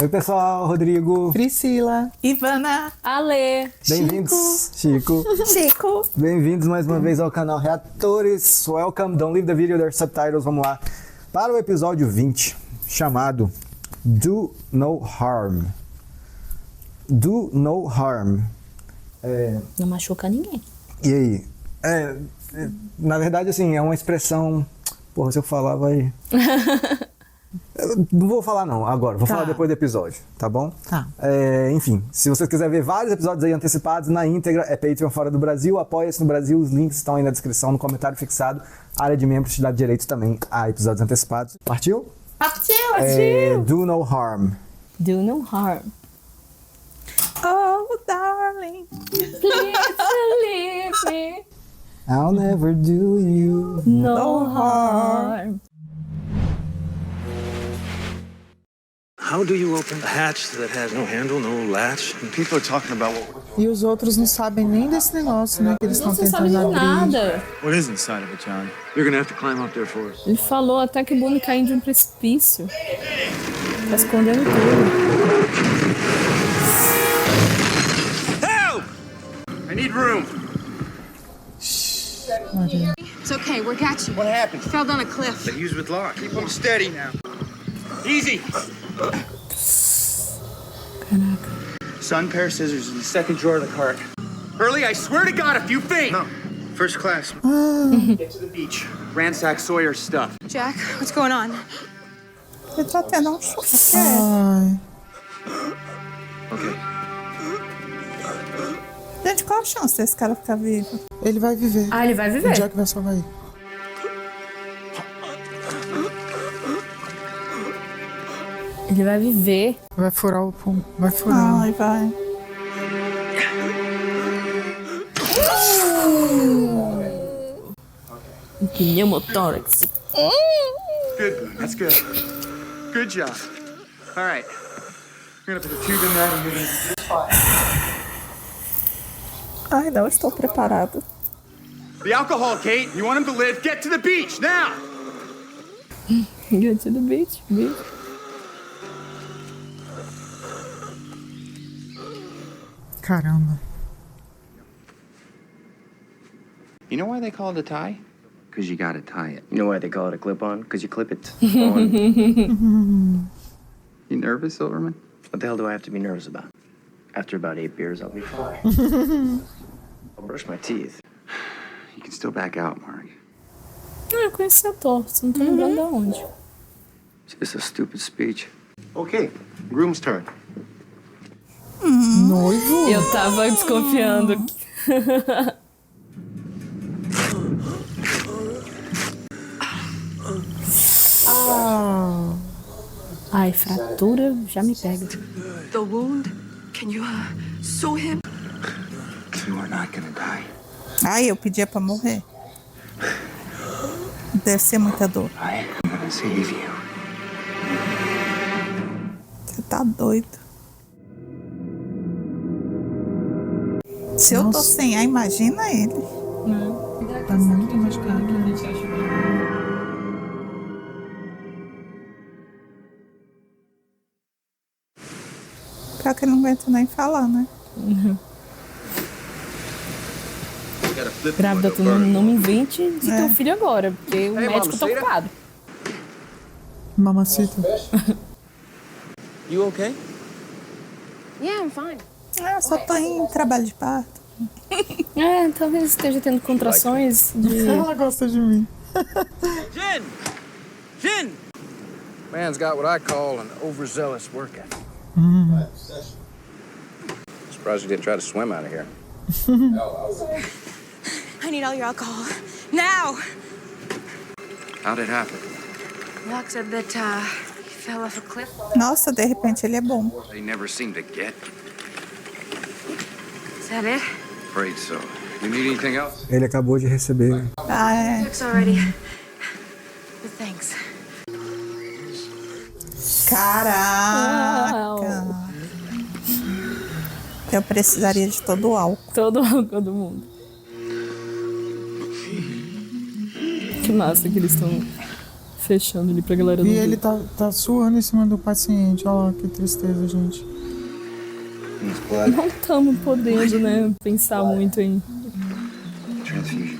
Oi pessoal, Rodrigo, Priscila, Ivana, Ale, bem-vindos, Chico. Bem-vindos mais uma vez ao canal Reatores. Welcome, don't leave the video, there's subtitles. Vamos lá para o episódio 20, chamado Do No Harm. Do No Harm. não machuca ninguém. E aí? Na verdade, assim, é uma expressão... Porra, se eu falar, vai... Eu não vou falar não, agora. Vou falar depois do episódio, tá bom? Tá. Enfim, se vocês quiserem ver vários episódios aí antecipados na íntegra, é Patreon fora do Brasil, apoia-se no Brasil, os links estão aí na descrição, no comentário fixado. A área de membros te dá direito também a episódios antecipados. Partiu? partiu! Do No Harm. Do no harm. Oh, darling. Please believe me. I'll never do you. No harm. How do you open a hatch that has no handle, no latch? And people are talking about E os outros não sabem nem desse negócio, né? Que eles estão Você sabe tentando de abrir. nada. what is inside of it, John. You're gonna have to climb up there for us. Ele falou até que o Boone caiu de um precipício. Tá escondendo tudo. Help! I need room. It's okay, we're catching. What happened? Fell down a cliff. They use with lock. Keep them steady now. Easy. Son, pair of scissors in the second drawer of the cart. Hurley, I swear to God, if you faint. No, first class. Get to the beach. Ransack Sawyer's stuff. Jack, what's going on? Ele tá tendo um choque. Ai, Okay. Gente, qual a chance desse cara ficar vivo? ele vai viver. Ah, ele vai O viver. Jack vai salvar ele. Ele vai viver. Vai furar o pulmão. Vai furar. Ai, vai. Pneumotórax. Good, Boone. That's good. Good job. All right. We're gonna put the tube in that and you're gonna be just fine. Ai, não estou preparado. The alcohol, Kate. You want him to live? Get to the beach now. Get to the beach, beach. Caramba. You know why they call it a tie? Because you gotta tie it. You know why they call it a clip-on? Because you clip it on. You nervous, Silverman? What the hell do I have to be nervous about? After about 8 beers, I'll be fine. I'll brush my teeth. You can still back out, Mark. Ah, eu conheci esse ator, só não tô lembrando de onde. It's just a stupid speech. Okay, groom's turn. Noivo? Eu tava desconfiando. Ai, fratura já me pega. The wound? Can you, sew him? You are not gonna die. Ai, eu pedia pra morrer. Deve ser muita dor. I am gonna save you. Você tá doido. Se eu tô sem ar, imagina ele. Tá muito machucado. Pior que ele não aguenta nem falar, né? Grávida, tu não me invente de ter um filho agora, porque o médico tá ocupado. Mamacita. You okay? Yeah, I'm fine. Ah, eu só tô em trabalho de parto. É, talvez esteja tendo contrações de... Ela gosta de mim. Jin! Jin! Man's got what I call an overzealous work ethic. Surprised you didn't try to swim out of here. I need all your alcohol. Now! How'd it happen? Locke said that, he fell off a cliff. Nossa, de repente ele é bom. They never seem to get. Is that it? Afraid so. You need anything else? Ele acabou de receber. Ah, é. Looks already. But thanks. Caraca. Eu precisaria de todo o álcool. Todo mundo. Que massa que eles estão Fechando ali pra galera E não ele ver. tá suando em cima do paciente. Olha lá, que tristeza, gente. Não estamos podendo, né, pensar muito em... Transfusion.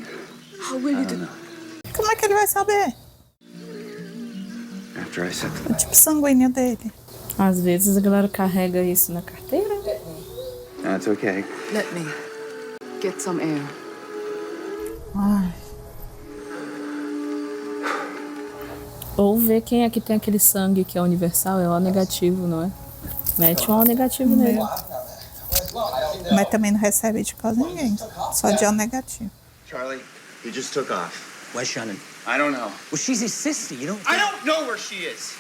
Como é que ele vai saber? After I set O tipo sanguíneo dele. Às vezes a galera carrega isso na carteira. That's okay. Let me get some air. Ai, Ou ver quem é que tem aquele sangue que é universal, é O negativo, não é? Mete um O negativo nele. Mas também não recebe de quase ninguém. Só de O negativo. Charlie, he just took off. Where's Shannon? I don't know. Well, she's his sister. You don't. I don't know where she is.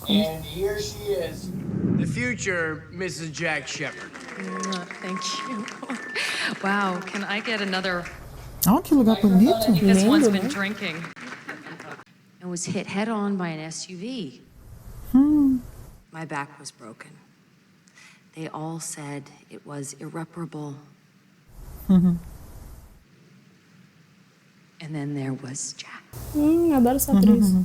And here she is, the future Mrs. Jack Shepard. Thank you. Wow, can I get another? olha que lugar bonito. This one's Lindo, been né? drinking. And was hit head on by an SUV. My back was broken. They all said it was irreparable. And then there was Jack. Adoro essa atriz.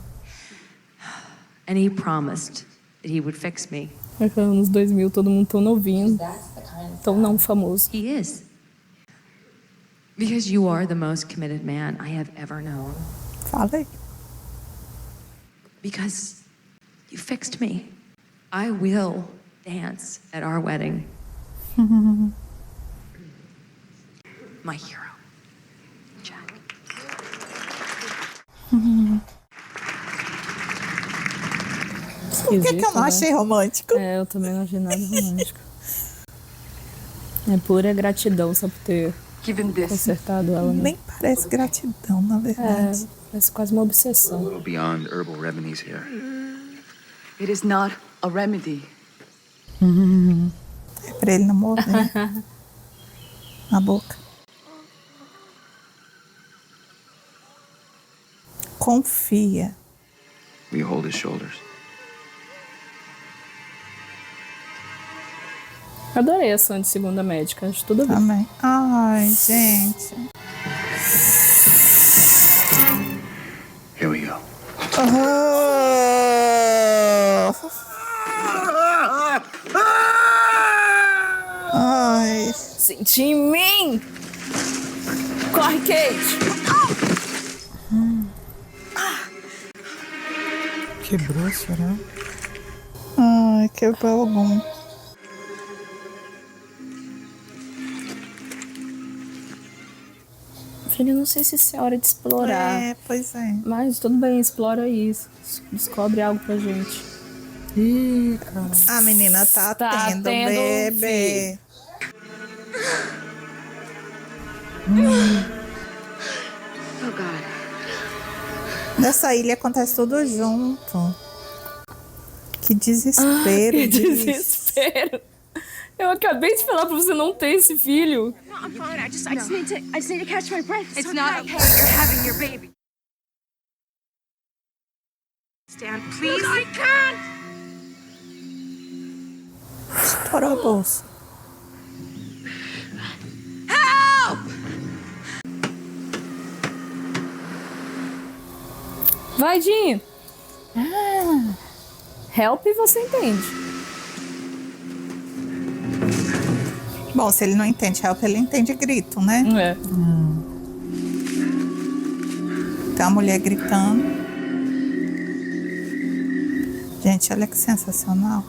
And he promised that he would fix me. Anos 2000, todo mundo tão novinho, tão não famoso. He is. Because you are the most committed man I have ever known. Falei. Because you fixed me. I will dance at our wedding. My hero, Jack. Por que eu não achei romântico? É, eu também não achei nada romântico. É pura gratidão só por ter Give him this. consertado ela, né? Nem parece gratidão, na verdade. Parece quase uma A obsessão. little beyond herbal remedies here. It is not a remedy. É pra ele não morrer. Na boca. Confia. We hold his shoulders. Adorei a ação de segunda médica, acho tudo bem. Amém. Ai, gente. Here we go. Ai. Senti em mim! Corre, Kate! Quebrou, será? Ai, quebrou algum. Filho, não sei se isso é hora de explorar. É, pois é. Mas tudo bem, explora isso. Descobre algo pra gente. Ih, cara. A menina tá tendo bebê. Oh, God. Nessa ilha acontece tudo junto. Que desespero. Que bicho. desespero! Eu acabei de falar pra você não ter esse filho. No, I'm fine. I just need to catch my breath. It's not okay. You're having your baby. Stand, please. I can't. Estourou a bolsa. Vai, Jean! Help você entende. Bom, se ele não entende help, ele entende grito, né? É. Tem uma mulher gritando. Gente, olha que sensacional.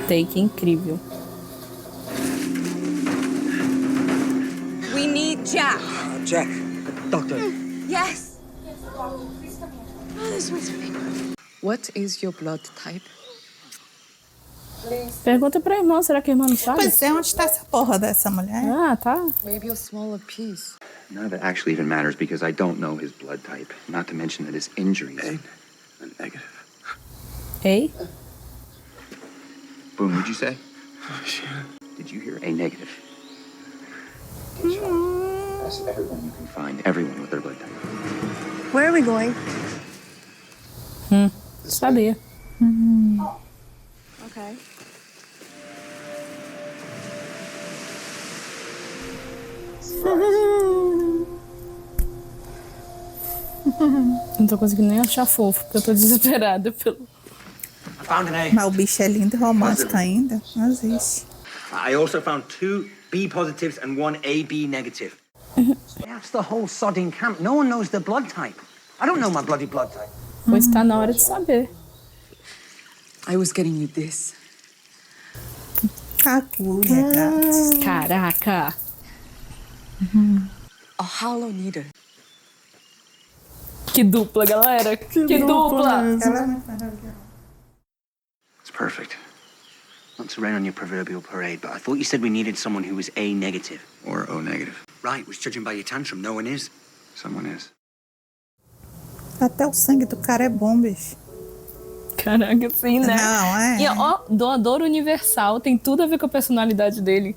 Take incrível. We need Jack. Jack, doctor. Yes. Oh, this one's big. What is your blood type? Pergunta pra irmã, será que a irmã não sabe? Pois é, onde tá essa porra dessa mulher? Ah, tá. Maybe a smaller piece. None of that actually even matters because I don't know his blood type. Not to mention that his injuries. A negative. Ei? Boom, what'd you say? Shannon. Did you hear a negative? That's everyone you can find. Everyone with their blood type. Where are we going? Sabia. Okay. Não tô conseguindo nem achar fofo, porque eu tô desesperada pelo... Mas o bicho é lindo e romântico ainda. Não existe. I also found 2 B positives and 1 AB negative. That's the whole sodding camp. No one knows their blood type. I don't know my bloody blood type. Pois tá na hora de saber. I was getting you this. Agulha, gato. Caraca. A hollow needle. Que dupla, galera. Que dupla. Ela é muito maravilhosa. It's perfect. Not to rain on your proverbial parade, but I thought you said we needed someone who was A negative. Or O negative. Right, was judging by your tantrum, no one is. Someone is. Até o sangue do cara é bom, bicho. Caraca, sim, né? Não, é. E ó, doador universal, tem tudo a ver com a personalidade dele.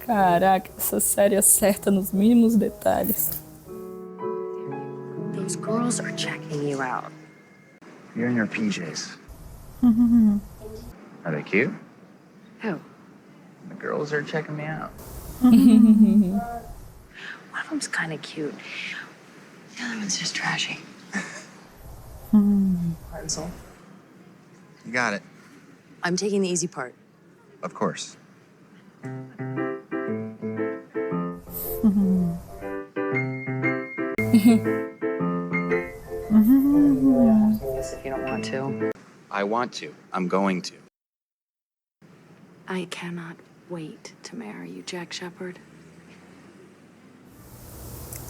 Caraca, essa série acerta nos mínimos detalhes. Those girls are checking you out. You're in your PJs. Are they cute? Who? The girls are checking me out. One of them's kind of cute. The other one's just trashy. Pencil. You got it. I'm taking the easy part. Of course. If you don't want to. I want to. I'm going to. I cannot wait to marry you, Jack Shepherd.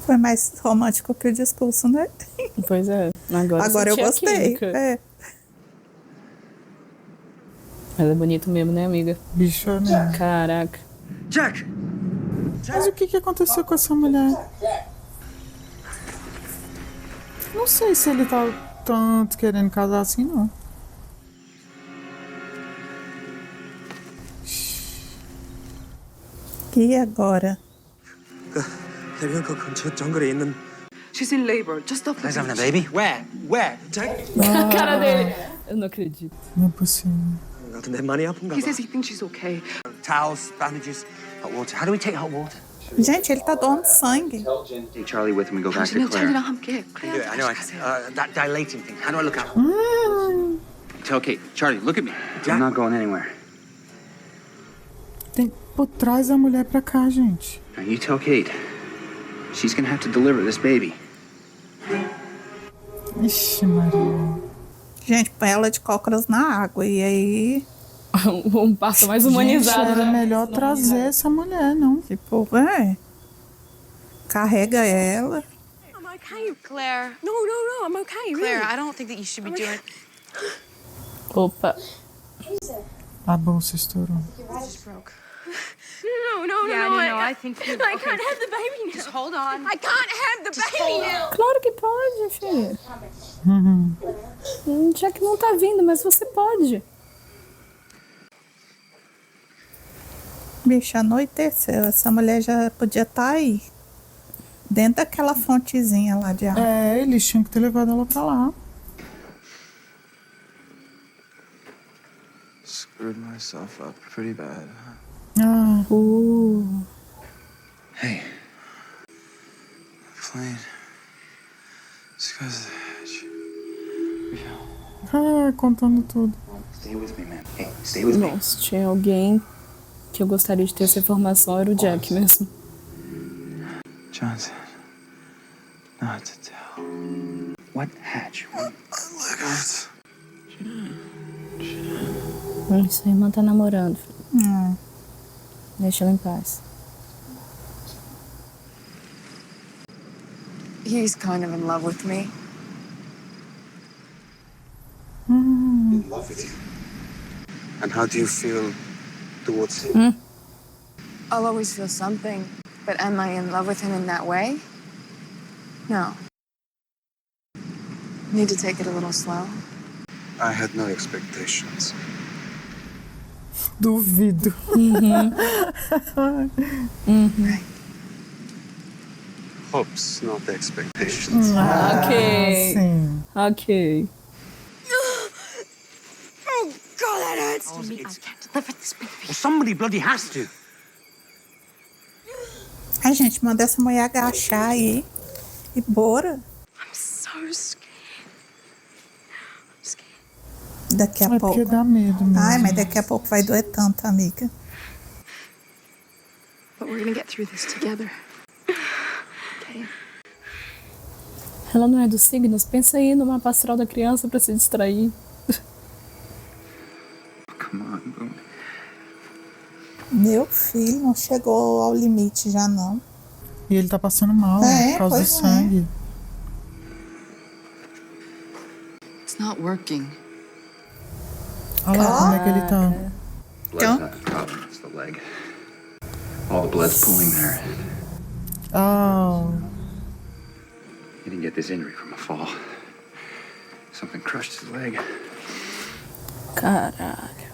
Foi mais romântico que o discurso, né? Pois é. Agora eu senti a gostei. química. É. Mas é bonito mesmo, né, amiga? Bicho, né? Caraca. Jack! Mas o que aconteceu com essa mulher? Não sei se ele tá tanto querendo casar assim, não. E agora? 대변가 근처 정글에 있는 She's in labor. Just stop Guys having a baby? Where? Where? Jack? A cara dele. Eu não acredito. Não é possível. 같은데 많이 아픈가 He 봐. says he thinks she's okay. Towels, bandages, hot water. How do we take hot water? Gente, ele tá doando sangue. Take Charlie with him and go back to 당신은 Claire. 자기랑 함께 Do it. I know. That dilating thing. How do I look out? Tell Kate. Charlie, look at me. Jack? I'm not going anywhere. Tem... Pô, traz a mulher pra cá, gente. Now you tell Kate. She's gonna have to deliver this baby. Ixi, Maria. Gente, põe ela de cócoras na água. E aí, Um passo mais humanizado. Gente, era né? melhor trazer essa mulher, não? tipo, carrega ela. I'm okay, Claire. No, I'm okay, Claire, I don't think that you should be doing... Opa. A bolsa estourou. Just broke. No, I think you... I can't have the baby now. Just hold on. I can't have the baby now. Claro que pode, filha. Já que não tá vindo, mas você pode. Bicho, anoiteceu. Essa mulher já podia estar aí. Dentro daquela fontezinha lá de água. É, eles tinham que ter levado ela pra lá. Screwed myself up pretty bad. Ah, Hey. Plane. Skies the edge. contando tudo. Stay with me, man. Hey, stay with me. Bom, se tinha alguém que eu gostaria de ter essa informação, era o Jack mesmo. Johnson. Not to tell. What hatch? Look at Sua irmã tá namorando. Deixa ela em paz. He's kind of in love with me. in love with you. And how do you feel towards him? I'll always feel something, but am I in love with him in that way? No. Need to take it a little slow. I had no expectations. Duvido. Hopes, not expectations. Ok. Sim. Ok. Oh, God, that hurts. I can't deliver this baby. Well, somebody bloody has to. Ai, gente, manda essa mulher agachar aí. E bora. I'm so Daqui a É pouco. porque dá medo mesmo. Ai, mas daqui a pouco vai doer tanto, amiga. But we're gonna get through this together. Okay? Ela não é dos signos? Pensa aí no mapa astral da criança pra se distrair. Come on, Boone. Meu filho não chegou ao limite já, não. E ele tá passando mal por causa do sangue. It's not working. Olha lá como é que ele tá. Blood's not the problem, it's the leg. All the blood's pooling there. Oh. He didn't get this injury from a fall. Something crushed his leg. Caralho.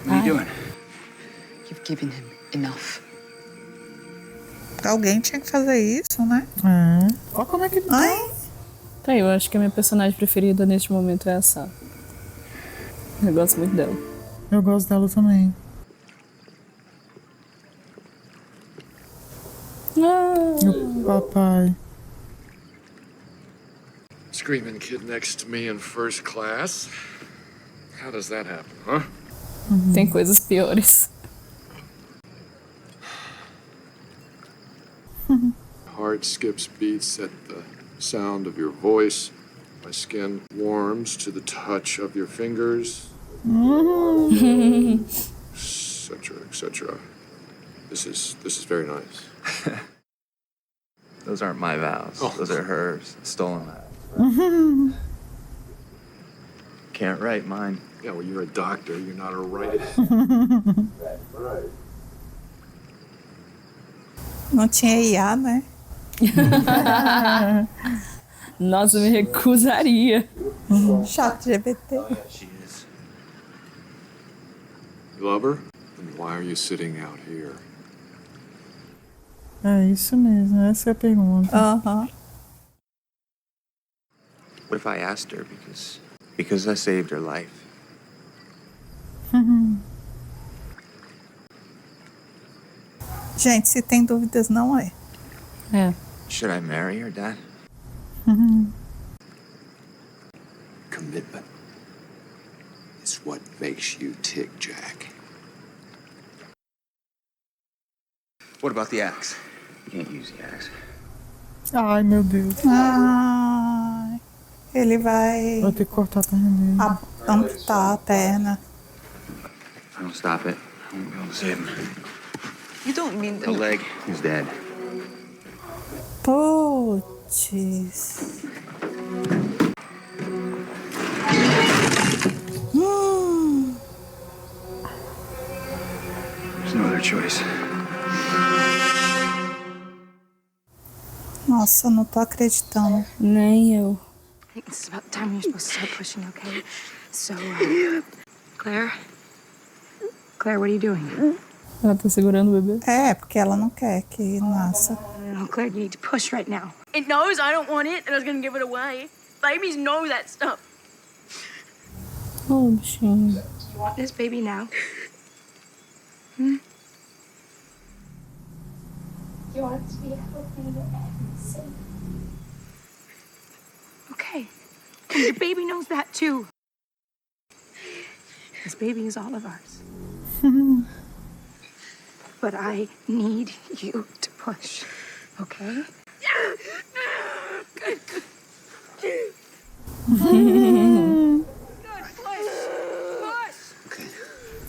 What are you doing? You've given him enough. Alguém tinha que fazer isso, né? É. Olha como é que ele tá. Ai. Tá, eu acho que a minha personagem preferida neste momento é a Sá. Eu gosto muito dela. Eu gosto dela também. O papai. Screaming kid next to me in first class? How does that happen, huh? Tem coisas piores. Heart skips beats at the sound of your voice. My skin warms to the touch of your fingers. Etc., etc. This is very nice. Those aren't my vows. Those are hers. Stolen vows. Can't write mine. Yeah, well, you're a doctor. You're not a writer. Right. Não tinha IA, né? Nossa, eu me recusaria. Chat GPT. She is. You love her? Then why are you sitting out here? É isso mesmo, essa é a pergunta. Aham. What if I asked her because I saved her life? Gente, se tem dúvidas, não é. É. Should I marry her, Dad? Commitment is what makes you tick, Jack. What about the axe? You can't use the axe. Ai, meu Deus. Ai, ele vai Vou ter que cortar a perna dele. amputar a perna. If I don't stop it, I won't be able to save him. You don't mean The leg is dead. Putz. There's no other choice. Nossa, não tô acreditando. Nem eu. I think this is about the time you're supposed to start pushing, okay? So, Claire? Claire, what are you doing? Ela tá segurando o bebê? É, porque ela não quer que nasça. No, Claire, you need to push right now. It knows I don't want it, and I was gonna give it away. Babies know that stuff. Oh, bichinho. Do you want this baby now? Hmm? You want it to be healthy and safe. Okay. And your baby knows that too. This baby is all of ours. But I need you to push, okay? Good.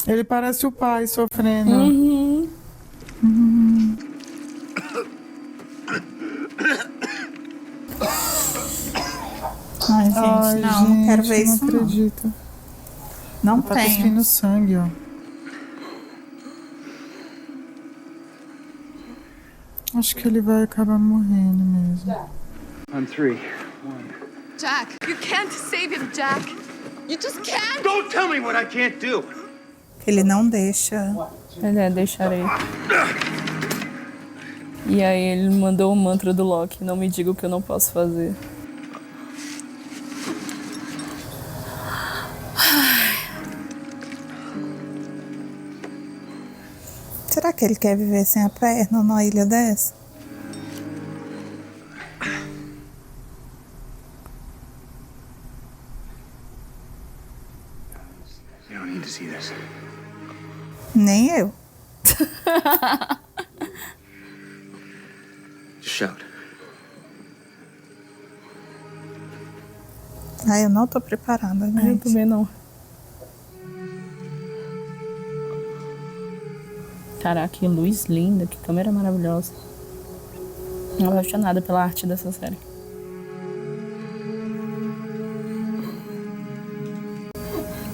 Ele parece o pai sofrendo. Ai, gente, não quero ver isso, não acredito. Não tá tenho. cuspindo sangue, ó. Acho que ele vai acabar morrendo mesmo. On 3. Jack, you can't save him, Jack. You just can't. Don't tell me what I can't do. Ele não deixa. Deixarei. E aí ele mandou o mantra do Loki. Não me diga o que eu não posso fazer. Será que ele quer viver sem a perna numa ilha dessa? Nem eu. Just shout. Ah, eu não tô preparada, Eu gente. também não. Caraca, que luz linda, que câmera maravilhosa. Eu tô apaixonada pela arte dessa série.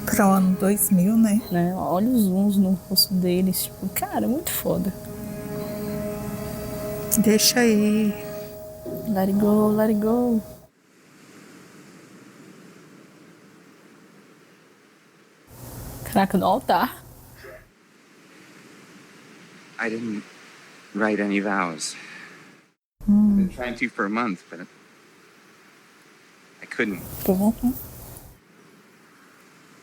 Pro ano 2000, né? Olha os zooms no rosto deles. Tipo, cara, muito foda. Deixa aí. Let it go, let it go. Caraca, no altar. I didn't write any vows. I've been trying to for a month, but I couldn't.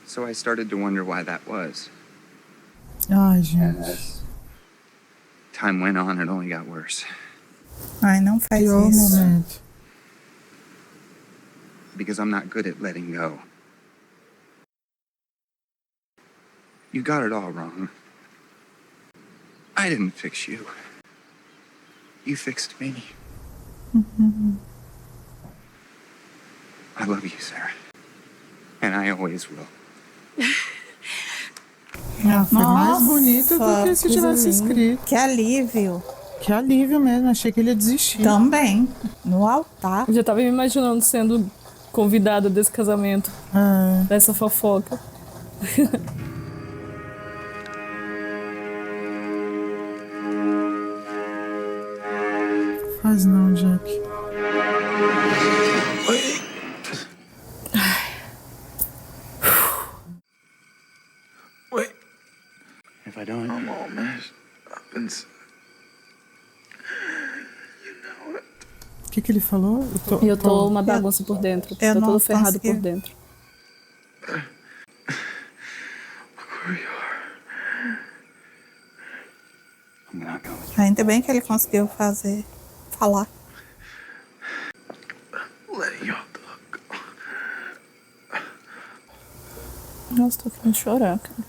So I started to wonder why that was. Ai, And gente. as time went on, it only got worse. Ai, não faz Pior isso. momento. Because I'm not good at letting go. You got it all wrong. I didn't fix you. You fixed me. I love you, Sarah. And I always will. Ah, foi mais bonito do Nossa, que se tivesse escrito. Que alívio. Que alívio mesmo, achei que ele ia desistir. Também. No altar. Eu já tava me imaginando sendo convidada desse casamento. Dessa fofoca. Faz não, Jack. Wait. If I don't, I'm all messed up inside. O que ele falou? Eu tô uma bagunça por dentro. Eu Tô não todo ferrado consegui. por dentro. Ainda bem que ele conseguiu falar. Letting y'all Nossa, tô querendo chorar, cara.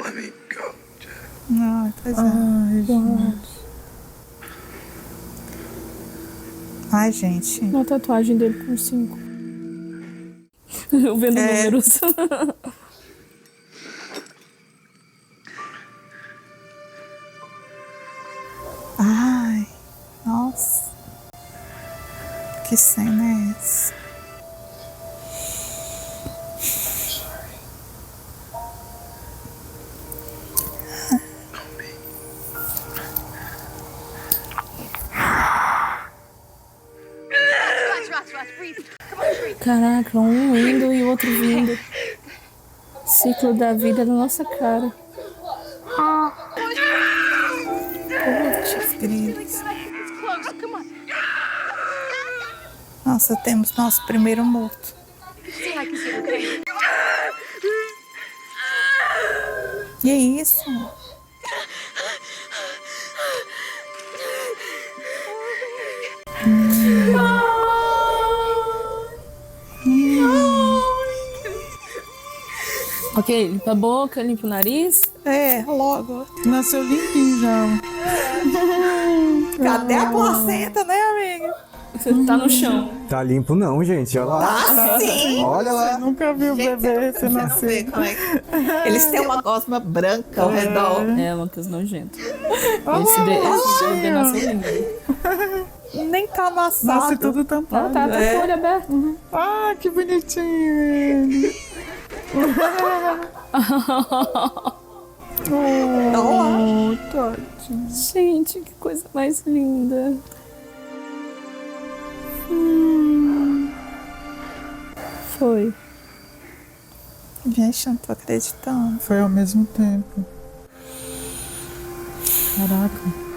let me go. Não, pois é. Ai, gente. Ai, gente. Uma tatuagem dele com 5. Eu vendo números. Ai, nossa. Que cena é essa? Caraca, um indo e o outro vindo. Ciclo da vida na nossa cara. Putz, grilos. Nossa, temos nosso primeiro morto. E é isso? Ok, limpa a boca, limpa o nariz. É, logo. Nasceu limpinho já. Cadê a placenta, né, amiga? Você tá no chão. Tá limpo não, gente. Olha lá. Tá sim. Olha lá. Você nunca viu o bebê você nascer. Eles têm uma gosma branca ao redor. É, Lucas nojento. Esse bebê nasceu lindo. Nem tá amassado. Nasce tudo tampado. Tá com o olho aberto. Ah, que bonitinho ele. Oh, tadinho. Gente, que coisa mais linda. Foi. Gente, eu não tô acreditando. Foi ao mesmo tempo. Caraca.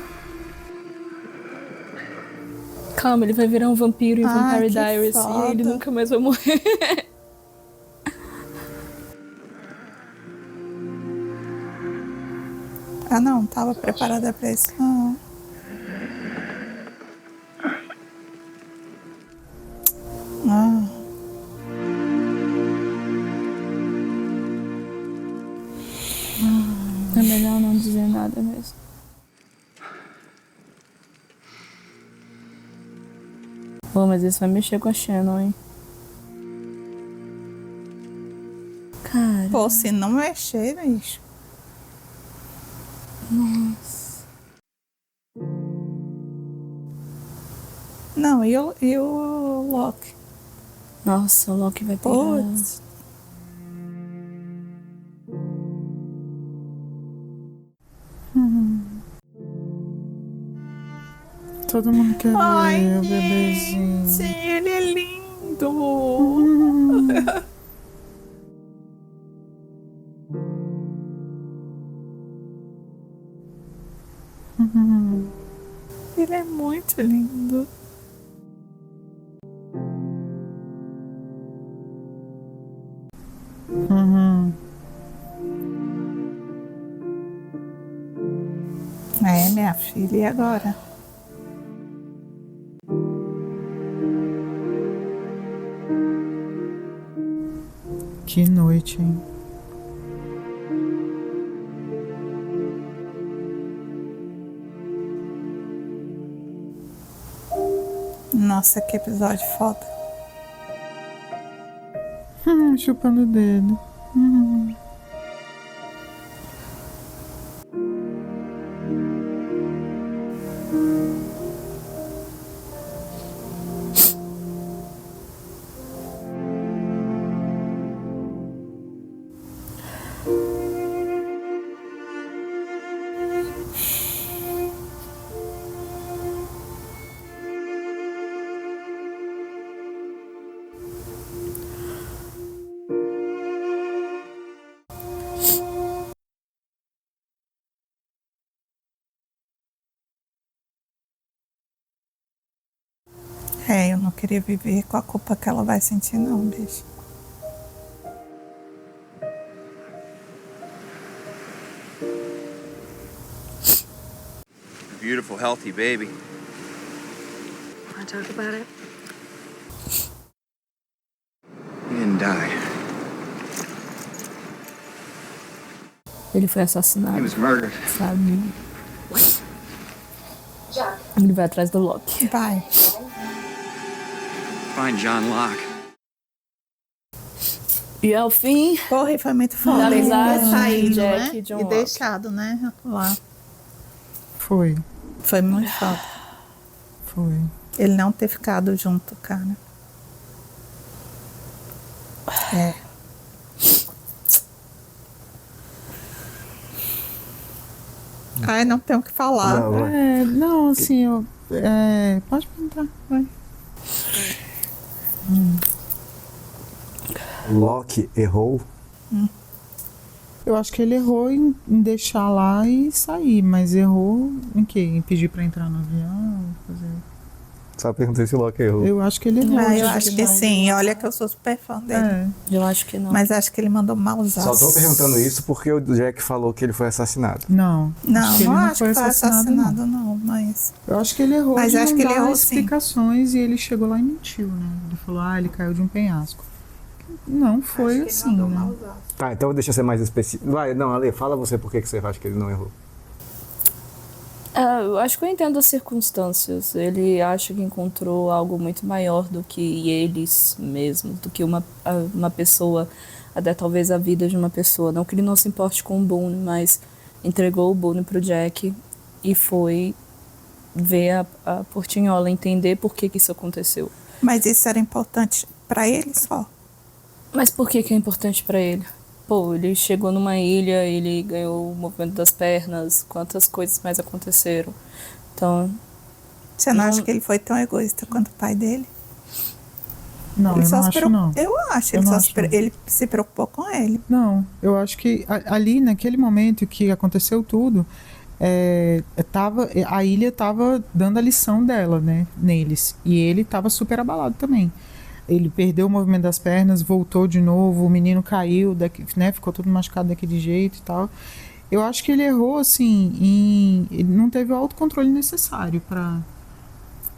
Calma, ele vai virar um vampiro em Vampire que Diaries foda. e aí ele nunca mais vai morrer. Ah, não tava preparada pra isso, não. Ah. É melhor não dizer nada mesmo. Pô, mas isso vai mexer com a Shannon, hein? Cara. Pô, se não mexer, bicho. Nossa. Não, e o Loki? Nossa, o Loki vai pegar. Putz. Todo mundo quer Ai, ver o bebezinho. Sim, ele é lindo. Ele é muito lindo. É, minha filha, e agora? Que noite, hein? Nossa, que episódio foda. Chupando o dedo. É, eu não queria viver com a culpa que ela vai sentir, não, bicho. Beautiful, healthy baby. Want to talk about it? He didn't die. Ele foi assassinado. He was murdered. Sabe? Ele vai atrás do Loki. Vai. Find John Locke. E ao fim. Porra, e foi muito foda. Ele amizade ter saído, Jack né? e John E Locke. deixado, né? Lá. Foi. Foi muito foda. Foi. Ele não ter ficado junto, cara. É. Ai, não tenho o que falar. Não, assim, pode perguntar, vai. Loki errou. Eu acho que ele errou em deixar lá e sair, mas errou em quê? Em pedir pra entrar no avião? Fazer... Só perguntei se o Loki errou. Eu acho que ele errou. Eu acho que sim. Olha que eu sou super fã dele. Eu acho que não. Mas acho que ele mandou Só malzaço. tô perguntando isso porque o Jack falou que ele foi assassinado. Não. Não, acho que não ele acho que foi assassinado, não. Mas... Eu acho que ele errou. Mas de acho não que ele dar errou, sim. explicações e ele chegou lá e mentiu, né? Ele falou, ele caiu de um penhasco. Não foi assim, né? Tá, então deixa eu ser mais específico. Vai, não, Ale, fala você por que você acha que ele não errou. Eu acho que eu entendo as circunstâncias. Ele acha que encontrou algo muito maior do que eles mesmos, do que uma pessoa, até talvez a vida de uma pessoa. Não que ele não se importe com o Boone, mas entregou o Boone pro Jack e foi ver a Portinhola, entender por que isso aconteceu. Mas isso era importante pra ele só. Mas por que é importante pra ele? Pô, ele chegou numa ilha, ele ganhou o movimento das pernas, quantas coisas mais aconteceram. Então... Você não acha que ele foi tão egoísta quanto o pai dele? Não, ele eu não acho, não. Eu acho, ele se preocupou com ele. Não, eu acho que ali, naquele momento que aconteceu tudo, a ilha estava dando a lição dela, né, neles. E ele estava super abalado também. Ele perdeu o movimento das pernas, voltou de novo, o menino caiu, né, ficou todo machucado daquele jeito e tal. Eu acho que ele errou, assim, ele não teve o autocontrole necessário para,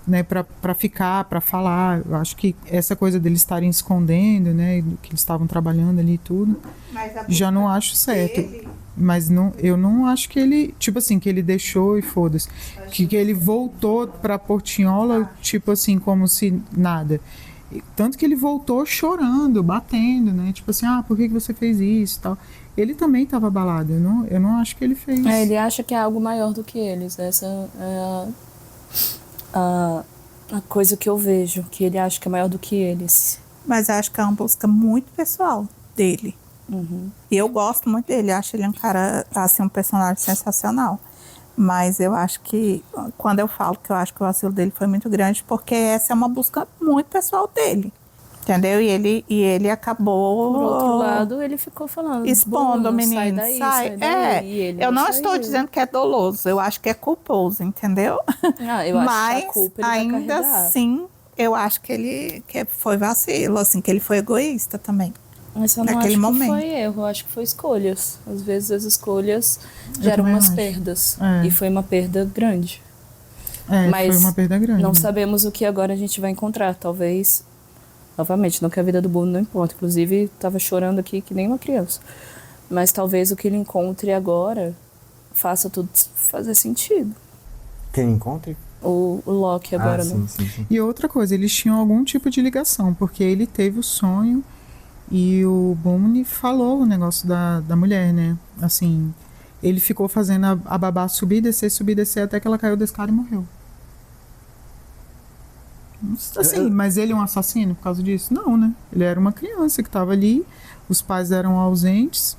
né, para ficar, para falar. Eu acho que essa coisa deles estarem escondendo, né, que eles estavam trabalhando ali e tudo, já não acho certo. Mas não, eu não acho que ele, tipo assim, que ele deixou e foda-se. Que ele voltou pra Portinhola, tipo assim, como se nada. Tanto que ele voltou chorando, batendo, né? Tipo assim, por que você fez isso e tal. Ele também estava abalado, eu não acho que ele fez. Ele acha que é algo maior do que eles. Essa é a coisa que eu vejo, que ele acha que é maior do que eles. Mas acho que é uma busca muito pessoal dele. Uhum. E eu gosto muito dele, acho ele um cara, assim, um personagem sensacional. Mas eu acho que, quando eu falo que eu acho que o vacilo dele foi muito grande, porque essa é uma busca muito pessoal dele. Entendeu? E ele acabou... Por outro lado, ele ficou falando... expondo o menino, sai daí. E ele eu não estou dizendo que é doloso, eu acho que é culposo, entendeu? Eu acho Mas, que a culpa ele vai ainda carregar. assim, eu acho que foi vacilo, assim, que ele foi egoísta também. Mas eu não naquele acho momento. que foi erro, eu acho que foi escolhas. Às vezes as escolhas geram umas perdas. E foi uma perda grande. Mas foi uma perda grande. não sabemos o que agora a gente vai encontrar. Talvez, novamente, não que a vida do Boone não importa. Inclusive, estava chorando aqui que nem uma criança. Mas talvez o que ele encontre agora faça tudo fazer sentido. Quem encontre? O Locke agora, né? Sim. E outra coisa, eles tinham algum tipo de ligação, porque ele teve o sonho e o Boone falou o negócio da mulher, né? Assim, ele ficou fazendo a babá subir e descer até que ela caiu da escada e morreu. Assim, mas ele é um assassino por causa disso? Não, né? Ele era uma criança que estava ali, os pais eram ausentes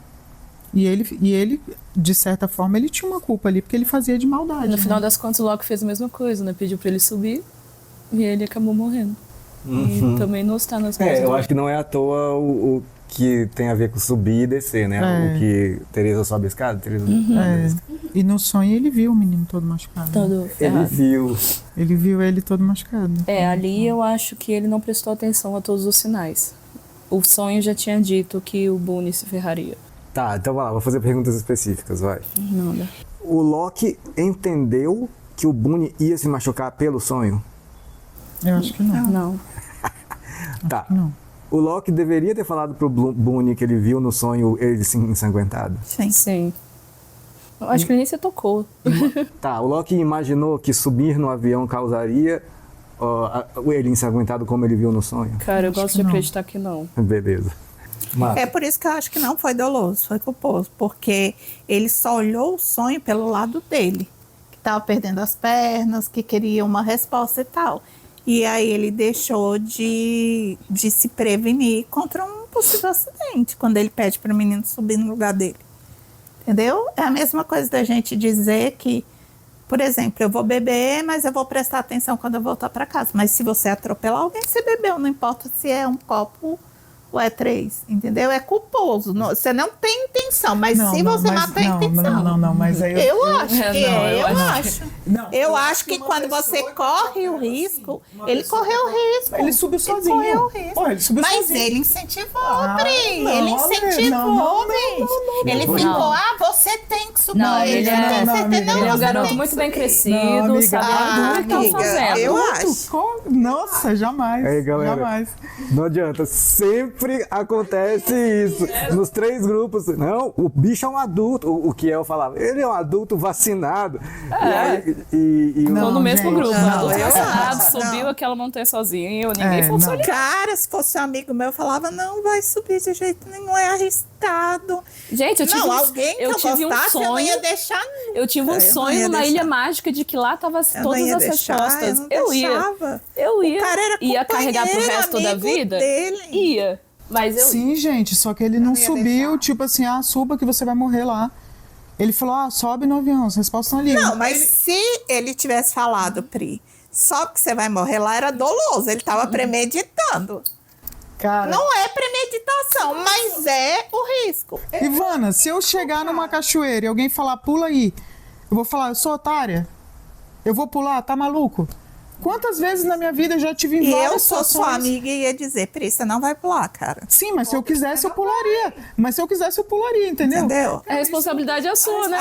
e ele, de certa forma, ele tinha uma culpa ali, porque ele fazia de maldade. No final das contas, o Locke fez a mesma coisa, né? Pediu pra ele subir e ele acabou morrendo. E também não está nas mãos eu acho que não é à toa o que tem a ver com subir e descer, né? O que Teresa sobe a escada, Teresa E no sonho ele viu o menino todo machucado. Todo ferrado. Ele viu ele todo machucado. Ali eu acho que ele não prestou atenção a todos os sinais. O sonho já tinha dito que o Boone se ferraria. Tá, então vai lá, vou fazer perguntas específicas, vai. Nada. O Locke entendeu que o Boone ia se machucar pelo sonho? Eu acho que não. Não. Tá. Não. O Locke deveria ter falado pro Boone que ele viu no sonho ele ensanguentado? Sim. Eu acho que ele nem se tocou. Tá, o Locke imaginou que subir no avião causaria ele ensanguentado como ele viu no sonho? Cara, eu gosto de acreditar que não. Beleza. É por isso que eu acho que não foi doloso, foi culposo, porque ele só olhou o sonho pelo lado dele, que estava perdendo as pernas, que queria uma resposta e tal. E aí ele deixou de se prevenir contra um possível acidente, quando ele pede para o menino subir no lugar dele. Entendeu? É a mesma coisa da gente dizer que, por exemplo, eu vou beber, mas eu vou prestar atenção quando eu voltar para casa. Mas se você atropelar alguém, você bebeu, não importa se é um copo ou é 3, entendeu? É culposo. Você não tem intenção, mas se você matar, é intenção. Não, mas aí eu acho que eu acho. Eu acho que quando você corre o risco, ele correu o risco. Ele subiu sozinho. Ele correu o risco. Ele subiu mas sozinho. ele incentivou, Pri. Ele incentivou, Pri. Ele ficou, você tem que subir. Ele é um garoto muito bem crescido, sabe tudo que tá fazendo. Eu acho. Nossa, jamais. Aí, galera, jamais. Não adianta, sempre acontece isso. Nos 3 grupos, não, o bicho é um adulto, o que eu falava, ele é um adulto vacinado. Não, no mesmo grupo, adulto eu vacinado, acho, subiu aquela montanha sozinho, ninguém fosse olhar. Cara, se fosse um amigo meu, eu falava, não vai subir de jeito nenhum, é arriscado. Gente, eu tive alguém que eu tive gostasse, um sonho. eu não ia deixar. Eu tive um sonho numa ilha mágica de que lá tava todas as respostas. Eu ia. O cara era ia carregar pro resto da vida? Dele. Ia. Mas Sim, gente, só que ele não subiu, tipo assim, suba que você vai morrer lá. Ele falou, sobe no avião, as respostas estão ali. Não, mas se ele tivesse falado, Pri, sobe que você vai morrer lá, era doloso, ele tava premeditando. Cara, não é premeditação, mas é o risco. Ivana, se eu chegar numa cachoeira e alguém falar, pula aí, eu vou falar, eu sou otária? Eu vou pular, tá maluco? Quantas vezes na minha vida eu já tive em várias situações... eu sou sua amiga e ia dizer, Pri, você não vai pular, cara. Sim, mas se eu quisesse, eu pularia. Entendeu? A responsabilidade é sua, né?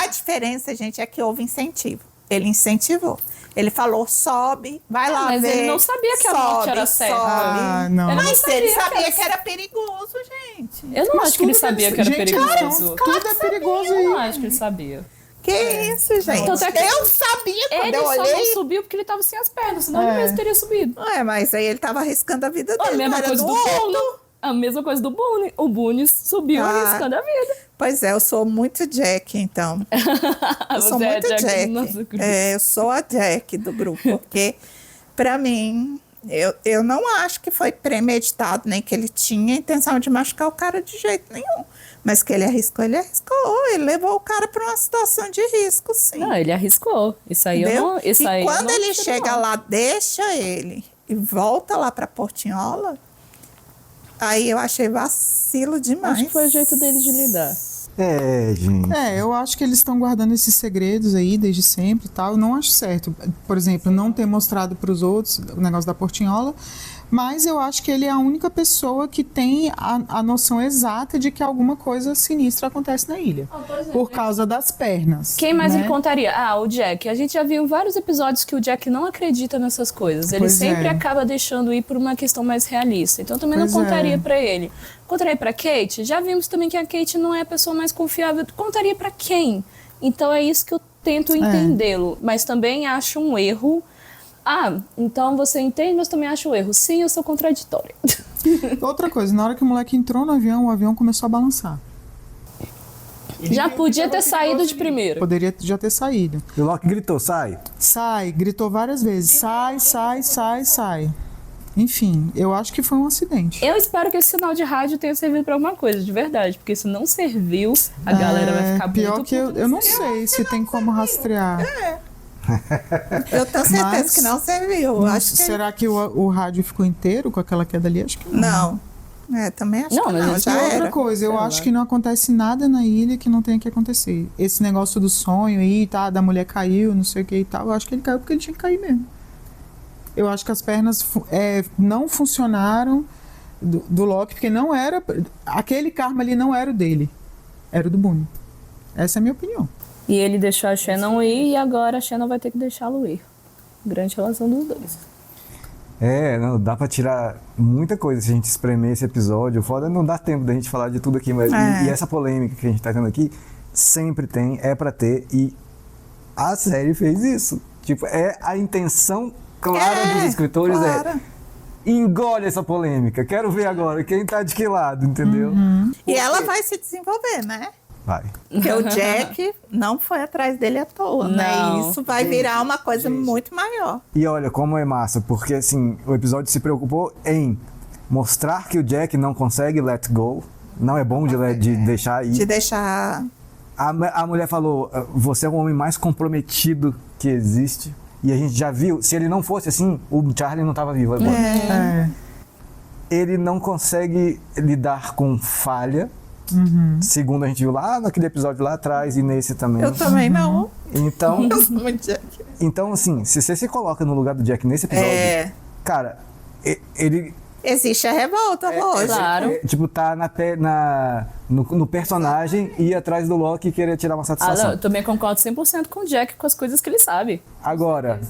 A diferença, gente, é que houve incentivo. Ele incentivou. Ele falou, sobe, vai lá mas ver. ele não sabia que a morte era certa. Não. Mas ele sabia que era perigoso, gente. Eu não acho que ele sabia que era perigoso. Tudo é perigoso Eu aí. não acho que ele sabia. Que isso, gente? Então, até que eu sabia quando ele eu só olhei. não subiu porque ele tava sem as pernas, senão ele mesmo teria subido. Mas aí ele tava arriscando a vida dele. A mesma era coisa do Boone. A mesma coisa do Boone. O Boone subiu arriscando a vida. Pois é, eu sou muito Jack, então. Eu sou Você é muito Jack do nosso grupo. Eu sou a Jack do grupo, porque pra mim, eu não acho que foi premeditado, nem que ele tinha a intenção de machucar o cara de jeito nenhum. Mas que ele arriscou, ele levou o cara pra uma situação de risco, sim. Não, ele arriscou. Isso aí Entendeu? eu não. Isso aí e quando eu não ele tiro, chega não. lá, deixa ele e volta lá pra Portinhola, aí eu achei vacilo demais. Acho que foi o jeito dele de lidar. Gente. Eu acho que eles estão guardando esses segredos aí desde sempre e tal. Eu não acho certo, por exemplo, não ter mostrado para os outros o negócio da Portinhola, mas eu acho que ele é a única pessoa que tem a noção exata de que alguma coisa sinistra acontece na ilha. Por causa das pernas. Quem mais né? ele contaria? O Jack. A gente já viu em vários episódios que o Jack não acredita nessas coisas. Ele sempre acaba deixando ir por uma questão mais realista. Então também não contaria pra ele. Contaria pra Kate? Já vimos também que a Kate não é a pessoa mais confiável. Contaria pra quem? Então é isso que eu tento entendê-lo. Mas também acho um erro. Então você entende, mas também acho um erro. Sim, eu sou contraditória. Outra coisa, na hora que o moleque entrou no avião, o avião começou a balançar. Já podia ter saído de primeiro. Poderia já ter saído. E o Loki gritou, sai. Sai, gritou várias vezes. Sai, sai, sai, sai. Enfim, eu acho que foi um acidente. Eu espero que esse sinal de rádio tenha servido pra alguma coisa, de verdade. Porque se não serviu, a galera vai ficar pior muito... que eu não sei se tem como rastrear. Eu tenho certeza que não serviu. Acho que... Será que o rádio ficou inteiro com aquela queda ali? Acho que não. Também acho Não, que mas não. isso Já E outra era. coisa, eu acho que não acontece nada na ilha que não tenha que acontecer. Esse negócio do sonho aí, tá, da mulher caiu, não sei o que e tal, eu acho que ele caiu porque ele tinha que cair mesmo. Eu acho que as pernas não funcionaram do Loki, porque não era... Aquele karma ali não era o dele, era o do Boone. Essa é a minha opinião. E ele deixou a Shannon ir e agora a Shannon vai ter que deixá-lo ir. Grande relação dos dois. Não, dá pra tirar muita coisa se a gente espremer esse episódio. O foda não dá tempo da gente falar de tudo aqui, mas e essa polêmica que a gente tá tendo aqui, sempre tem, é pra ter, e a série fez isso. Tipo, a intenção clara dos escritores engole essa polêmica. Quero ver agora quem tá de que lado, entendeu? E ela vai se desenvolver, né? Vai. Porque o Jack não foi atrás dele à toa, né? E isso vai virar uma coisa muito maior. E olha como é massa, porque assim, o episódio se preocupou em mostrar que o Jack não consegue let go, não é bom de deixar ir. De deixar... A mulher falou, você é o homem mais comprometido que existe. E a gente já viu, se ele não fosse assim, o Charlie não estava vivo agora. Ele não consegue lidar com falha, segundo a gente viu lá naquele episódio lá atrás e nesse também. Eu também não. Então, Eu sou muito Jack. então, assim, se você se coloca no lugar do Jack nesse episódio, cara, ele... Existe a revolta, lógico. Claro. Tipo, tá no personagem e ir atrás do Loki e querer tirar uma satisfação. Eu também concordo 100% com o Jack com as coisas que ele sabe. Agora,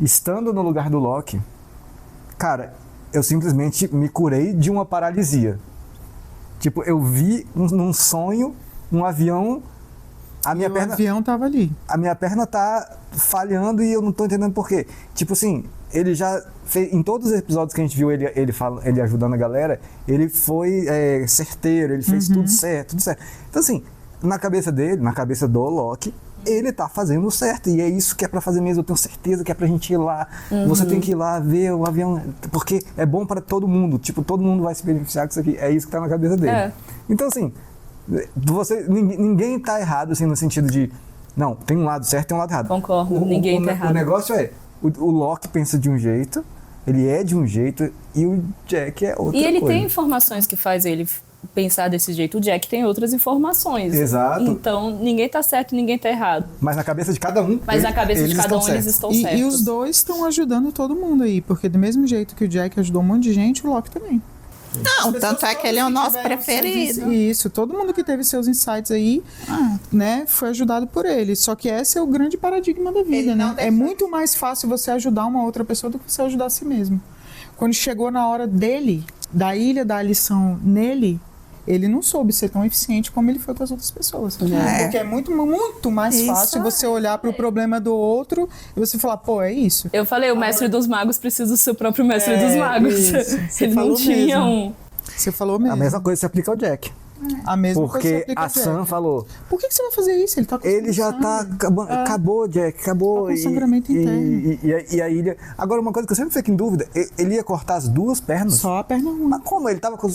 estando no lugar do Loki, cara, eu simplesmente me curei de uma paralisia. Tipo, eu vi num sonho um avião... O avião tava ali. A minha perna tá falhando e eu não tô entendendo por quê. Tipo assim, ele já fez... Em todos os episódios que a gente viu ele ajudando a galera, ele foi certeiro, ele fez tudo certo, tudo certo. Então assim, na cabeça dele, na cabeça do Loki, ele tá fazendo certo. E é isso que é pra fazer mesmo. Eu tenho certeza que é pra gente ir lá. Você tem que ir lá ver o avião. Porque é bom pra todo mundo. Tipo, todo mundo vai se beneficiar com isso aqui. É isso que tá na cabeça dele. Então assim... ninguém tá errado, assim, no sentido de... Não, tem um lado certo e tem um lado errado. Concordo, ninguém tá errado. O negócio o Loki pensa de um jeito, ele é de um jeito, e o Jack é outra coisa. E ele tem informações que faz ele pensar desse jeito. O Jack tem outras informações. Exato. Então, ninguém tá certo, ninguém tá errado. Mas na cabeça de cada um, na cabeça de cada um, eles estão certos. E os dois estão ajudando todo mundo aí, porque do mesmo jeito que o Jack ajudou um monte de gente, o Loki também. Não, tanto é que ele é o nosso preferido. Isso, todo mundo que teve seus insights aí, né, foi ajudado por ele. Só que esse é o grande paradigma da vida, né? É muito mais fácil você ajudar uma outra pessoa do que você ajudar a si mesmo. Quando chegou na hora dele, da ilha, dar a lição nele, ele não soube ser tão eficiente como ele foi com as outras pessoas. Porque é muito, muito mais fácil você olhar para o problema do outro e você falar, pô, é isso. Eu falei, o mestre dos magos precisa do seu próprio mestre dos magos. Ele não tinha um. Você falou mesmo. A mesma coisa se aplica ao Jack. A mesma coisa se Porque aplica ao a Jack. Sam falou... Por que você vai fazer isso? Ele tá com Ele já tá... Acabou, Jack, acabou. Tá com sangramento interno. E a ilha... Agora, uma coisa que eu sempre fico em dúvida, ele ia cortar as duas pernas? Só a perna uma. Mas como? Ele tava com...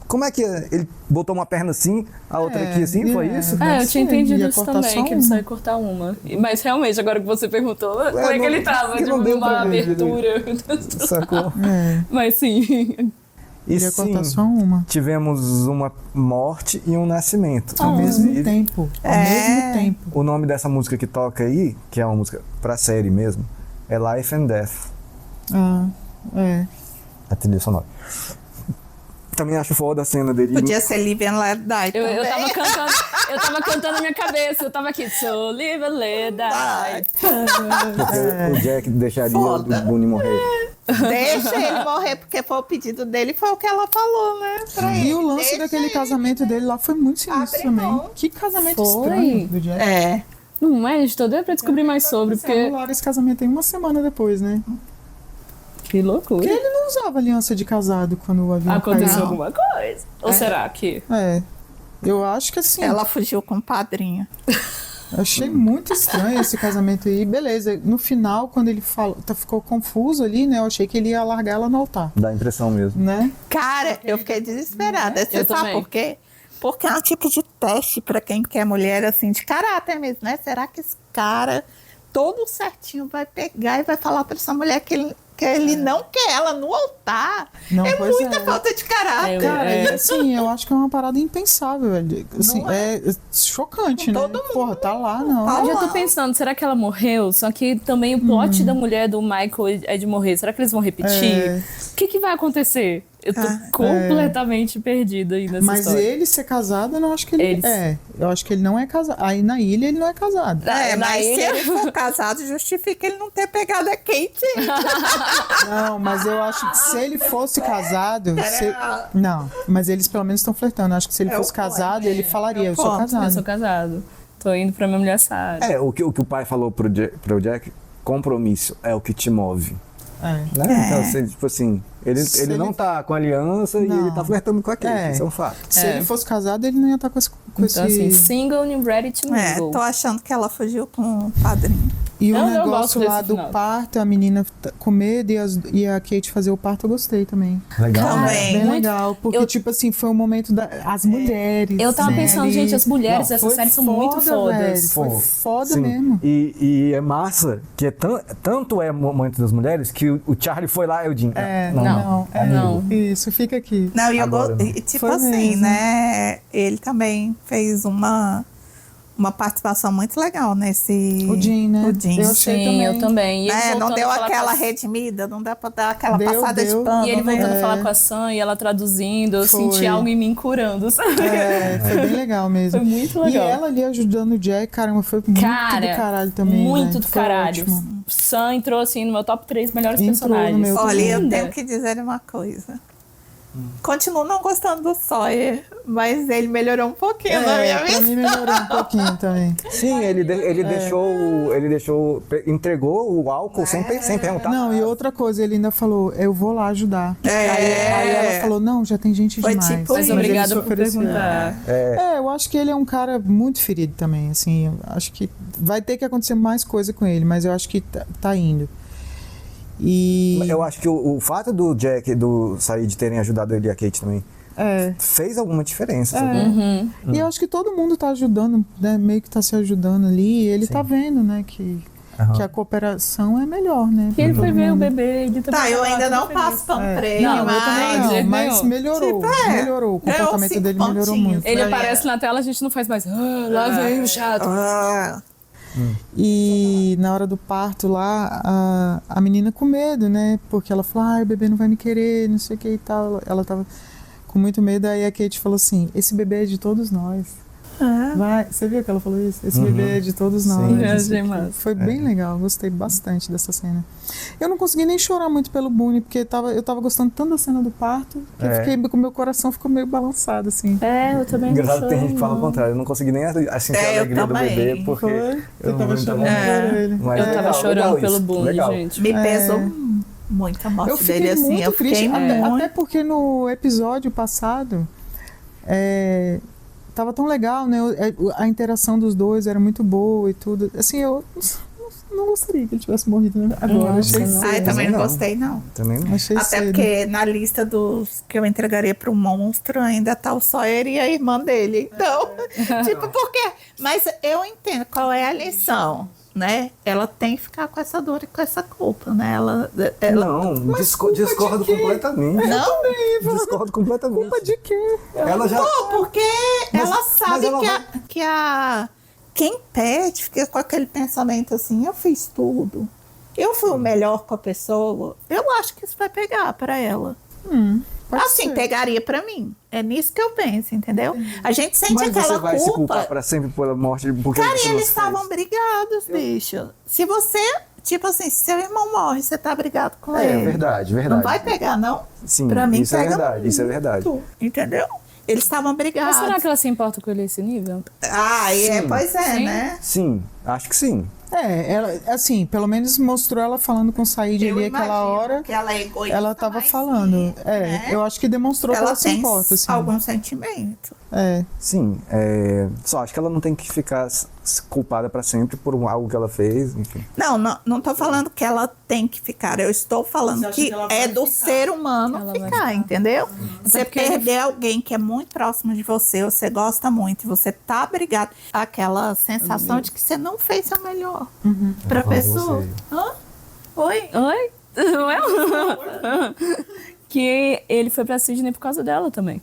Como é que ele botou uma perna assim, a outra aqui assim? Foi isso? Eu tinha entendido isso também, que ele só ia cortar uma. Mas realmente, agora que você perguntou, como é que ele tava? Tipo, numa abertura. Sacou? Mas sim... E ia sim, cortar só uma. tivemos uma morte e um nascimento. Ao mesmo tempo. Ao mesmo tempo. O nome dessa música que toca aí, que é uma música pra série mesmo, é Life and Death. A trilha sonora. Também acho foda a cena dele. Podia ser Live and Let Die. Eu tava cantando na minha cabeça, eu tava aqui, so live and let die. Porque o Jack deixaria o Boone morrer. Deixa ele morrer, porque foi o pedido dele, foi o que ela falou, né? Pra E ele. o lance daquele casamento dele lá foi muito sinistro também. Que casamento estranho do Jack. Não é, gente, tô doida pra descobrir mais sobre, porque... Anularam esse casamento aí uma semana depois, né? Que loucura. Porque ele não usava aliança de casado quando o avião Aconteceu caiu. alguma coisa. Ou será que... Eu acho que assim... Ela fugiu com o padrinho. Eu achei muito estranho esse casamento aí. Beleza, no final, quando ele falou, ficou confuso ali, né? Eu achei que ele ia largar ela no altar. Dá impressão mesmo. Né? Cara, eu fiquei desesperada. Você Eu sabe também. por quê? Porque é um tipo de teste pra quem quer mulher, assim, de caráter mesmo, né? Será que esse cara, todo certinho, vai pegar e vai falar pra essa mulher que ele não quer ela no altar? Não, é pois muita falta de caráter. Cara, e assim, eu acho que é uma parada impensável, velho. Assim, é chocante, né? Porra, tá lá, não. Eu já tô pensando, será que ela morreu? Só que também o plot da mulher do Michael é de morrer. Será que eles vão repetir? O que vai acontecer? Eu tô completamente perdida aí nessa Mas história. ele ser casado, eu não acho que ele é. Eu acho que ele não é casado. Aí na ilha ele não é casado. Mas se ele for casado, justifica ele não ter pegado a Kate. Não, mas eu acho que se ele fosse casado... Não, mas eles pelo menos estão flertando. Eu acho que se ele fosse casado, ele falaria, eu sou casado. Eu sou casado. Tô indo pra minha mulher Sarah. O que o pai falou pro Jack, compromisso é o que te move. Né? Então, tipo assim, ele não tá com aliança e ele tá flertando com a Kate, isso é um fato. Se ele fosse casado, ele não ia estar com esse... Então, assim, single and ready to mingle. Tô achando que ela fugiu com o padrinho. E o Eu negócio gosto lá desse do final. parto, a menina com medo e a Kate fazer o parto, eu gostei também. Legal, né? Bem Muito- legal, porque tipo assim, foi um momento das mulheres. Eu tava né, pensando, ali. gente, as mulheres Não, dessa foi série são muito fodas. velho, foi foda Sim. mesmo. E é massa que tanto é o momento das mulheres que o Charlie foi lá e o Jim. Não. Isso, fica aqui. Não, e eu Agora, e, tipo Foi assim, mesmo. né? Ele também fez uma participação muito legal nesse... O Jim, né? O Jim. Eu achei Sim, também. eu também. E ele Não voltando deu a falar aquela com a- redimida, não dá pra dar aquela Deu, passada deu. de pano. E ele voltando né? a falar com a Sam e ela traduzindo, eu Foi. senti algo em mim curando, sabe? Foi bem legal mesmo. Foi muito legal. E ela ali ajudando o Jack, caramba, foi muito do caralho também. Muito né? do Foi caralho. ótimo. Sam entrou assim no meu top 3 melhores Entrou no personagens. meu Olha, eu Linda. tenho que dizer uma coisa. Continuo não gostando do Sawyer, mas ele melhorou um pouquinho na minha pra vida. mim melhorou um pouquinho também. Sim, ele entregou o álcool sem perguntar. Não, e outra coisa, ele ainda falou, eu vou lá ajudar. Aí ela falou, não, já tem gente Foi demais. tipo Mas isso. obrigada ele se por ofereceu. perguntar. Eu acho que ele é um cara muito ferido também, assim, eu acho que vai ter que acontecer mais coisa com ele, mas eu acho que tá indo. E... Eu acho que o fato do Jack e do Said terem ajudado ele e a Kate também fez alguma diferença. sabe? E eu acho que todo mundo tá ajudando, né, meio que tá se ajudando ali, e ele tá vendo, né, que a cooperação é melhor, né? E ele pra foi todo ver o mundo. bebê. Ele também Tá, eu tava ainda todo não feliz. passo pano pra ele, Não, eu também mas... não, de jeito Mas nenhum. melhorou, melhorou. O comportamento cinco dele melhorou pontinhos. muito. Ele aparece na tela, a gente não faz mais. Lá vem o chato. E na hora do parto lá, a menina com medo, né? Porque ela falou, o bebê não vai me querer, não sei o que e tal. Ela tava com muito medo, aí a Kate falou assim, esse bebê é de todos nós. Você viu que ela falou isso? Esse bebê é de todos nós. Foi bem legal, gostei bastante dessa cena. Eu não consegui nem chorar muito pelo Boone, porque eu tava gostando tanto da cena do parto, que eu fiquei com o meu coração ficou meio balançado, assim. Eu também não Engraçado, tem gente que fala o contrário, eu não consegui nem sentir a alegria do bebê, porque eu tava chorando por ele. Eu tava chorando pelo Boone, gente. Me pesou muito a morte dele, assim. Muito eu fiquei triste, muito... até porque no episódio passado, tava tão legal, né? A interação dos dois era muito boa e tudo. Assim, eu não gostaria que ele tivesse morrido, né? Agora. Eu também não gostei, não. Também não. Achei Até cedo. porque na lista dos que eu entregaria pro monstro ainda tá o Sawyer e a irmã dele. Então, tipo, por quê? Mas eu entendo qual é a lição, né? Ela tem que ficar com essa dor e com essa culpa, né? Ela não, discordo completamente. Não? Discordo completamente. Culpa de quê? Ela já... porque ela sabe que quem pede fica com aquele pensamento assim, eu fiz tudo, eu fui o melhor com a pessoa, eu acho que isso vai pegar pra ela. Assim, pegaria pra mim. É nisso que eu penso, entendeu? A gente sente aquela culpa. Mas você vai se culpar pra sempre pela morte? Porque cara, eles estavam brigados, bicho. Se você, tipo assim, se seu irmão morre, você tá brigado com ele. É verdade. Não vai pegar, não? Sim, pra mim, isso é verdade, isso é verdade. Entendeu? Eles estavam brigados. Mas será que ela se importa com ele a esse nível? Pois é, né? Sim, acho que sim. Ela, assim, pelo menos mostrou ela falando com o Said ali aquela hora. Que ela é egoísta, ela tava falando. né? Eu acho que demonstrou que ela se importa, assim. Algum sentimento. Sim, só acho que ela não tem que ficar culpada pra sempre por algo que ela fez, enfim. Não tô falando que ela tem que ficar. Eu estou falando que é do ser humano ficar, entendeu? Você perder alguém que é muito próximo de você gosta muito e você tá brigado, aquela sensação de que você não fez seu melhor pra pessoa. Oi? Que ele foi pra Sydney por causa dela também.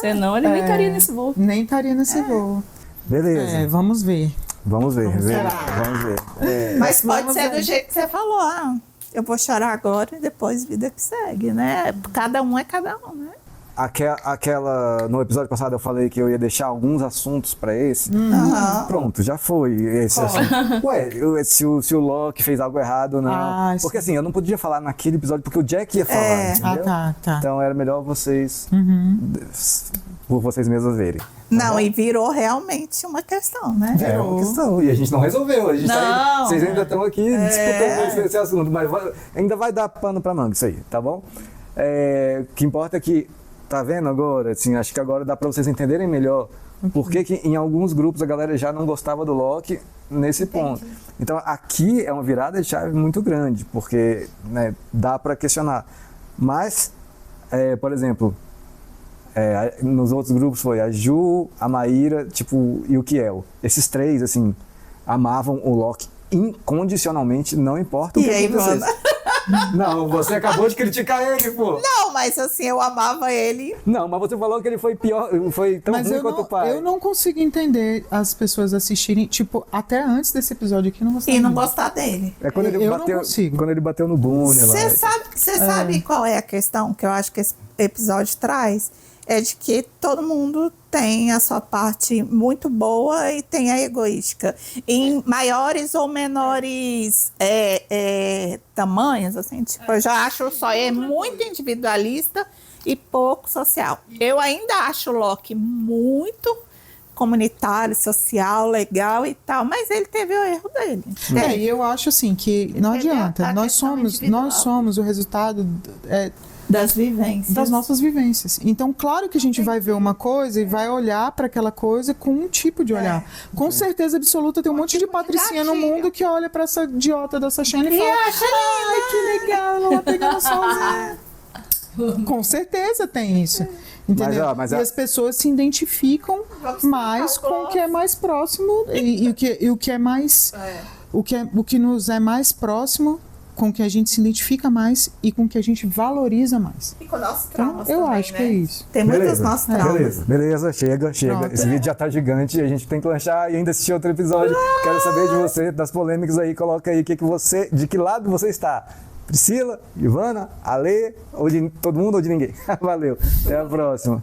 Senão ele nem estaria nesse voo. Nem estaria nesse voo. Beleza. Vamos ver. Vamos ver. Mas pode ser do jeito que você falou. Eu vou chorar agora e depois vida que segue, né? Cada um é cada um, né? No episódio passado eu falei que eu ia deixar alguns assuntos pra esse. Pronto, já foi esse assunto. Se o Locke fez algo errado ou não. Porque assim, eu não podia falar naquele episódio porque o Jack ia falar, entendeu? Tá. Então era melhor vocês, por vocês mesmos verem. Não, e virou realmente uma questão, né? É uma questão, e a gente não resolveu. Vocês ainda estão aqui disputando esse assunto, mas ainda vai dar pano pra manga isso aí, tá bom? O que importa é que, tá vendo agora, assim, acho que agora dá pra vocês entenderem melhor por que em alguns grupos a galera já não gostava do Locke nesse ponto. Então aqui é uma virada de chave muito grande, porque dá pra questionar. Mas, por exemplo, nos outros grupos foi a Ju, a Maíra, e o Kiel. Esses três, assim, amavam o Locke incondicionalmente, não importa o que acontecesse. Não, você acabou de criticar ele, pô. Não, mas assim, eu amava ele. Não, mas você falou que ele foi pior, foi tão ruim quanto o pai. Eu não consigo entender as pessoas assistirem, até antes desse episódio aqui, não gostar não gostar dele. Quando ele bateu no Boone. Você sabe qual é a questão que eu acho que esse episódio traz? É de que todo mundo tem a sua parte muito boa e tem a egoística. Em maiores ou menores tamanhos, assim, eu já acho o Sawyer muito individualista e pouco social. Eu ainda acho o Locke muito comunitário, social, legal e tal, mas ele teve o erro dele. E eu acho assim que não adianta. Nós somos o resultado das vivências. Das nossas vivências. Então, claro que a gente vai ver uma coisa e vai olhar para aquela coisa com um tipo de olhar. Com certeza absoluta, tem um monte de patricinha no mundo que olha para essa idiota dessa Shane e fala: ai, que legal, ela pegando solzinho. Com certeza tem isso. Entendeu? E as pessoas se identificam mais com o que é mais próximo e o que é mais. O que nos é mais próximo com que a gente se identifica mais e com que a gente valoriza mais. E com nossos Então, traumas eu também, acho né? que é isso. Tem muitos nossos traumas. Beleza, chega. Pronto. Esse vídeo já tá gigante, a gente tem que lanchar e ainda assistir outro episódio. Quero saber de você, das polêmicas aí, coloca aí de que lado você está. Priscila, Ivana, Ale, ou de todo mundo ou de ninguém. Valeu, até a próxima.